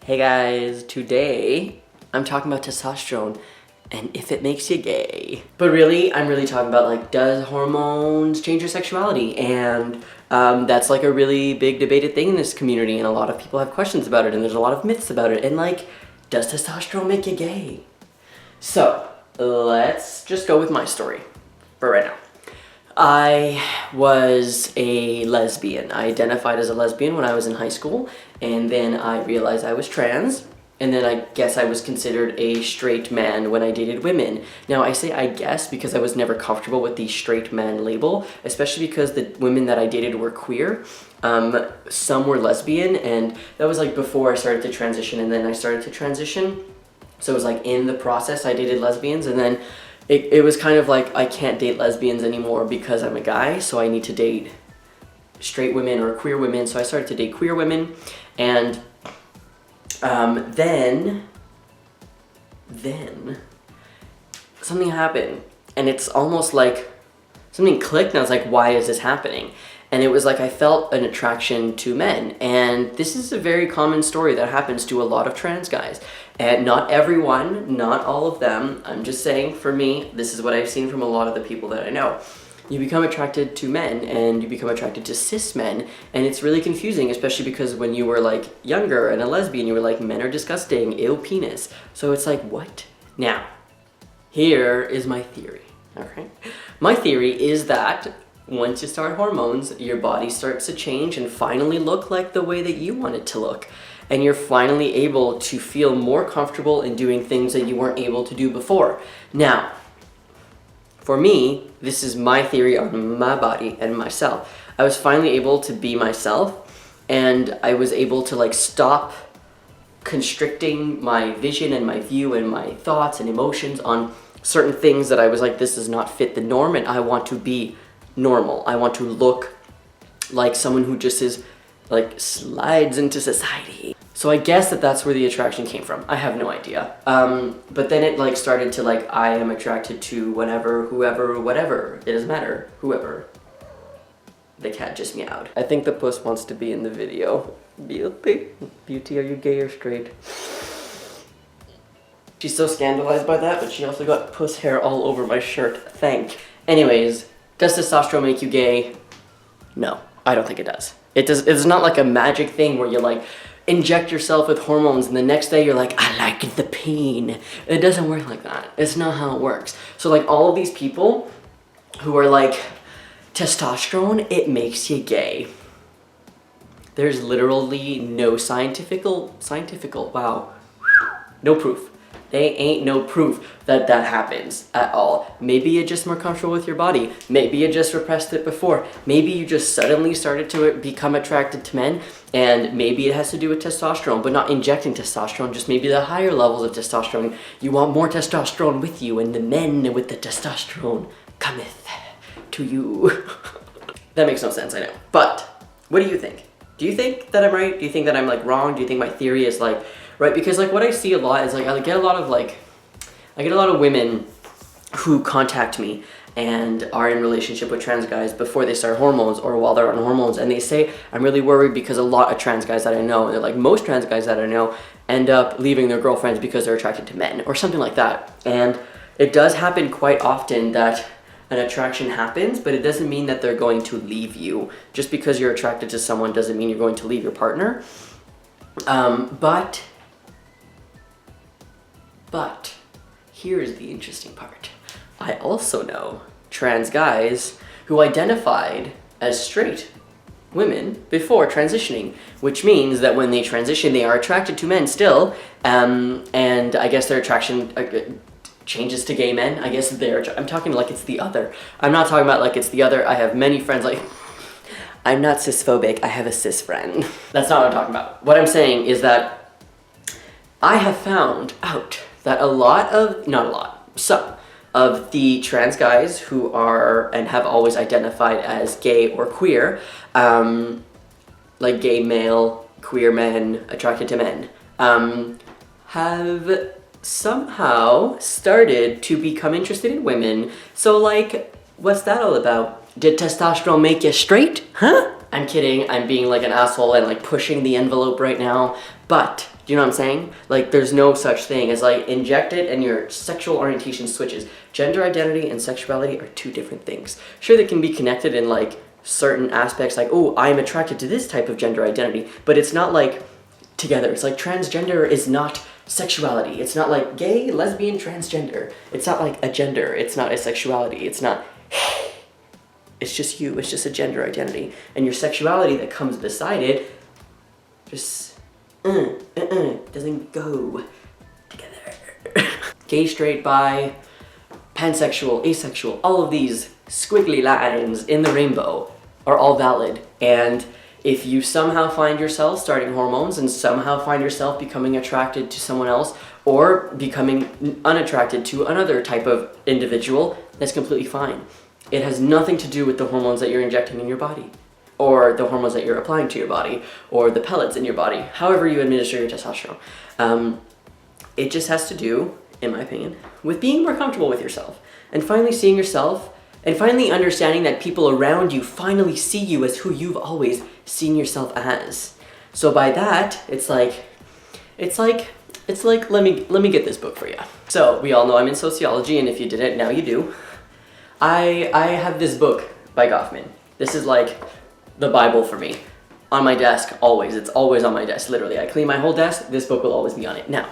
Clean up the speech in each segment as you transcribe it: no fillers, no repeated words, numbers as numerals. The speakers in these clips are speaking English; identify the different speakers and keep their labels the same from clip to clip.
Speaker 1: Hey guys, today I'm talking about testosterone and if it makes you gay. But really, I'm really talking about like, does hormones change your sexuality? And that's like a really big debated thing in this community, and a lot of people have questions about it, and there's a lot of myths about it, and like, does testosterone make you gay? So, let's just go with my story for right now. I was a lesbian. I identified as a lesbian when I was in high school, and then I realized I was trans, and then I guess I was considered a straight man when I dated women. Now I say I guess because I was never comfortable with the straight man label, especially because the women that I dated were queer. Some were lesbian, and that was like before I started to transition, and then I started to transition. So it was like in the process I dated lesbians, and then it was kind of like I can't date lesbians anymore because I'm a guy, so I need to date straight women or queer women. So I started to date queer women, and then something happened, and it's almost like something clicked, and I was like, why is this happening? And it was like I felt an attraction to men, and this is a very common story that happens to a lot of trans guys. And not everyone, not all of them, I'm just saying for me, this is what I've seen from a lot of the people that I know. You become attracted to men, and you become attracted to cis men, and it's really confusing, especially because when you were like younger and a lesbian, you were like, men are disgusting, ew, penis. So it's like, what? Now, here is my theory, okay? My theory is that once you start hormones, your body starts to change and finally look like the way that you want it to look. And you're finally able to feel more comfortable in doing things that you weren't able to do before. Now, for me, this is my theory on my body and myself. I was finally able to be myself, and I was able to like stop constricting my vision and my view and my thoughts and emotions on certain things that I was like, this does not fit the norm, and I want to be normal. I want to look like someone who just is like slides into society. So I guess that's where the attraction came from. I have no idea. But then it like started to like, I am attracted to whenever, whoever, whatever. It doesn't matter, whoever. The cat just meowed. I think the puss wants to be in the video. Beauty, are you gay or straight? She's so scandalized by that, but she also got puss hair all over my shirt. Anyways, does testosterone make you gay? No, I don't think it does. It's not like a magic thing where you like inject yourself with hormones and the next day you're like, I like the pain. It doesn't work like that. It's not how it works. So like all of these people who are like, testosterone, it makes you gay. There's literally no wow, no proof. They ain't no proof that that happens at all. Maybe you're just more comfortable with your body. Maybe you just repressed it before. Maybe you just suddenly started to become attracted to men, and maybe it has to do with testosterone, but not injecting testosterone, just maybe the higher levels of testosterone. You want more testosterone with you, and the men with the testosterone cometh to you. That makes no sense, I know. But what do you think? Do you think that I'm right? Do you think that I'm like wrong? Do you think my theory is like right? Because like what I see a lot is like I get a lot of women who contact me and are in relationship with trans guys before they start hormones or while they're on hormones, and they say, I'm really worried because a lot of trans guys that I know, they're like, most trans guys that I know end up leaving their girlfriends because they're attracted to men or something like that. And it does happen quite often that an attraction happens, but it doesn't mean that they're going to leave you. Just because you're attracted to someone doesn't mean you're going to leave your partner. But here's the interesting part. I also know trans guys who identified as straight women before transitioning, which means that when they transition, they are attracted to men still, and I guess their attraction changes to gay men. I guess I'm talking like it's the other. I'm not talking about like it's the other. I have many friends like, I'm not cisphobic, I have a cis friend. That's not what I'm talking about. What I'm saying is that I have found out that some of the trans guys who are and have always identified as gay or queer, like gay male, queer men, attracted to men, have somehow started to become interested in women. So like, what's that all about? Did testosterone make you straight? Huh? I'm kidding, I'm being like an asshole and like pushing the envelope right now, but Do you know what I'm saying? Like, there's no such thing as like inject it and your sexual orientation switches. Gender identity and sexuality are two different things. Sure, they can be connected in like certain aspects, like, oh, I'm attracted to this type of gender identity, but it's not like together. It's like transgender is not sexuality. It's not like gay, lesbian, transgender. It's not like a gender. It's not a sexuality. It's not, it's just you. It's just a gender identity. And your sexuality that comes beside it just doesn't go together. Gay, straight, bi, pansexual, asexual, all of these squiggly lines in the rainbow are all valid. And if you somehow find yourself starting hormones and somehow find yourself becoming attracted to someone else or becoming unattracted to another type of individual, that's completely fine. It has nothing to do with the hormones that you're injecting in your body, or the hormones that you're applying to your body, or the pellets in your body, however you administer your testosterone. It just has to do, in my opinion, with being more comfortable with yourself and finally seeing yourself and finally understanding that people around you finally see you as who you've always seen yourself as. So by that, it's like let me get this book for you. So we all know I'm in sociology, and if you didn't, now you do. I have this book by Goffman. This is like the Bible for me. On my desk, always. It's always on my desk, literally. I clean my whole desk, this book will always be on it. Now,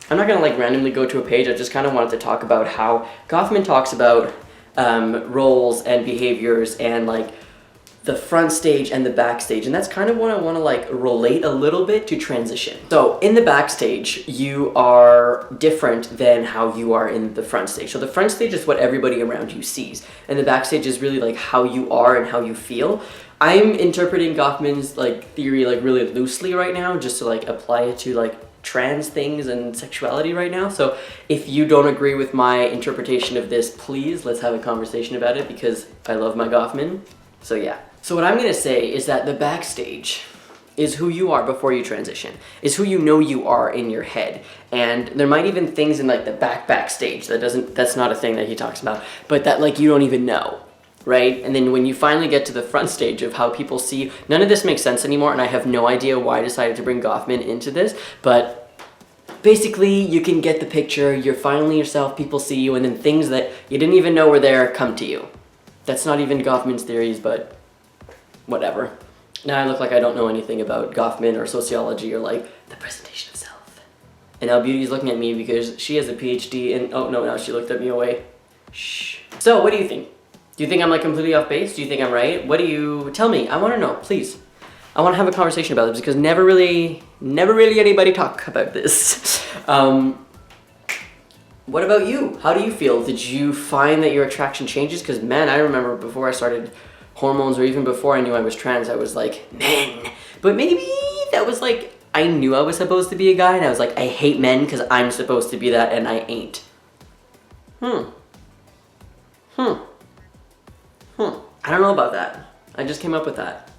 Speaker 1: I'm not gonna like randomly go to a page, I just kind of wanted to talk about how Goffman talks about roles and behaviors and like the front stage and the backstage, and that's kind of what I want to like relate a little bit to transition. So in the backstage, you are different than how you are in the front stage. So the front stage is what everybody around you sees, and the backstage is really like how you are and how you feel. I'm interpreting Goffman's like theory like really loosely right now, just to like apply it to like trans things and sexuality right now. So if you don't agree with my interpretation of this, please let's have a conversation about it, because I love my Goffman. So yeah. So what I'm gonna say is that the backstage is who you are before you transition, is who you know you are in your head. And there might even things in like the backstage that's not a thing that he talks about, but that like you don't even know, right? And then when you finally get to the front stage of how people see, none of this makes sense anymore, and I have no idea why I decided to bring Goffman into this, but basically you can get the picture, you're finally yourself, people see you, and then things that you didn't even know were there come to you. That's not even Goffman's theories, but whatever. Now I look like I don't know anything about Goffman or sociology or like the presentation of self. And now Beauty's looking at me because she has a PhD in, oh no, now she looked at me away. Shh. So what do you think? Do you think I'm like completely off base? Do you think I'm right? What do you, tell me, I want to know, please. I want to have a conversation about this because never really anybody talk about this. What about you? How do you feel? Did you find that your attraction changes? Because man, I remember before I started hormones, or even before I knew I was trans, I was like, men. But maybe that was like, I knew I was supposed to be a guy, and I was like, I hate men because I'm supposed to be that and I ain't. I don't know about that. I just came up with that.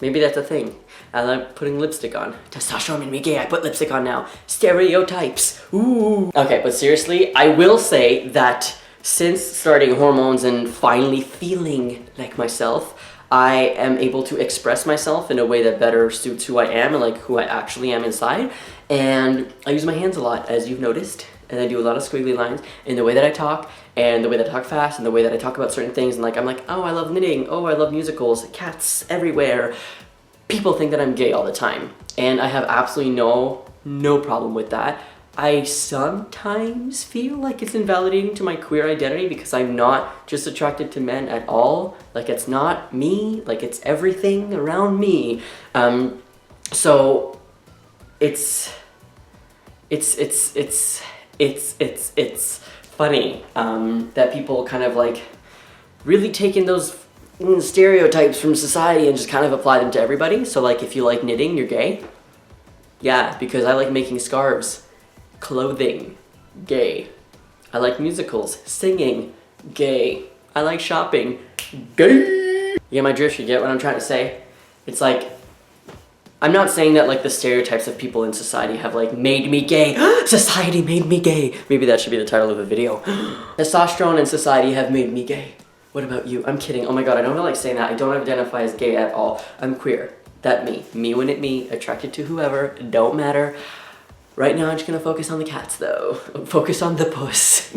Speaker 1: Maybe that's a thing. I like putting lipstick on. Testosterone made me gay, I put lipstick on now. Stereotypes, ooh. Okay, but seriously, I will say that since starting hormones and finally feeling like myself, I am able to express myself in a way that better suits who I am and like who I actually am inside. And I use my hands a lot, as you've noticed, and I do a lot of squiggly lines in the way that I talk, and the way that I talk fast, and the way that I talk about certain things, and like I'm like, oh, I love knitting, oh, I love musicals, cats everywhere. People think that I'm gay all the time, and I have absolutely no problem with that. I sometimes feel like it's invalidating to my queer identity because I'm not just attracted to men at all. Like it's not me, like it's everything around me. So it's funny that people kind of like really take in those stereotypes from society and just kind of apply them to everybody. So like if you like knitting, you're gay. Yeah, because I like making scarves. Clothing, gay. I like musicals, singing, gay. I like shopping, gay. You get my drift, you get what I'm trying to say? It's like, I'm not saying that like the stereotypes of people in society have like made me gay. Society made me gay. Maybe that should be the title of a video. Testosterone and society have made me gay. What about you? I'm kidding. Oh my god, I don't like saying that. I don't identify as gay at all. I'm queer. That me. Me when it me. Attracted to whoever. Don't matter. Right now I'm just gonna focus on the cats though. Focus on the puss.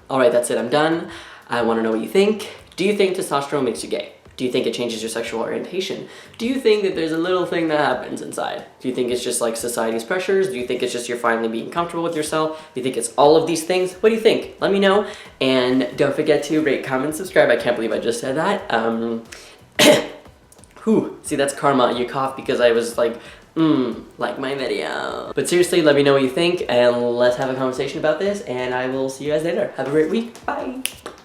Speaker 1: Alright, that's it, I'm done. I wanna know what you think. Do you think testosterone makes you gay? Do you think it changes your sexual orientation? Do you think that there's a little thing that happens inside? Do you think it's just like society's pressures? Do you think it's just you're finally being comfortable with yourself? Do you think it's all of these things? What do you think? Let me know. And don't forget to rate, comment, subscribe. I can't believe I just said that. Whew, see, that's karma. You coughed because I was like my video. But seriously, let me know what you think and let's have a conversation about this, and I will see you guys later. Have a great week. Bye.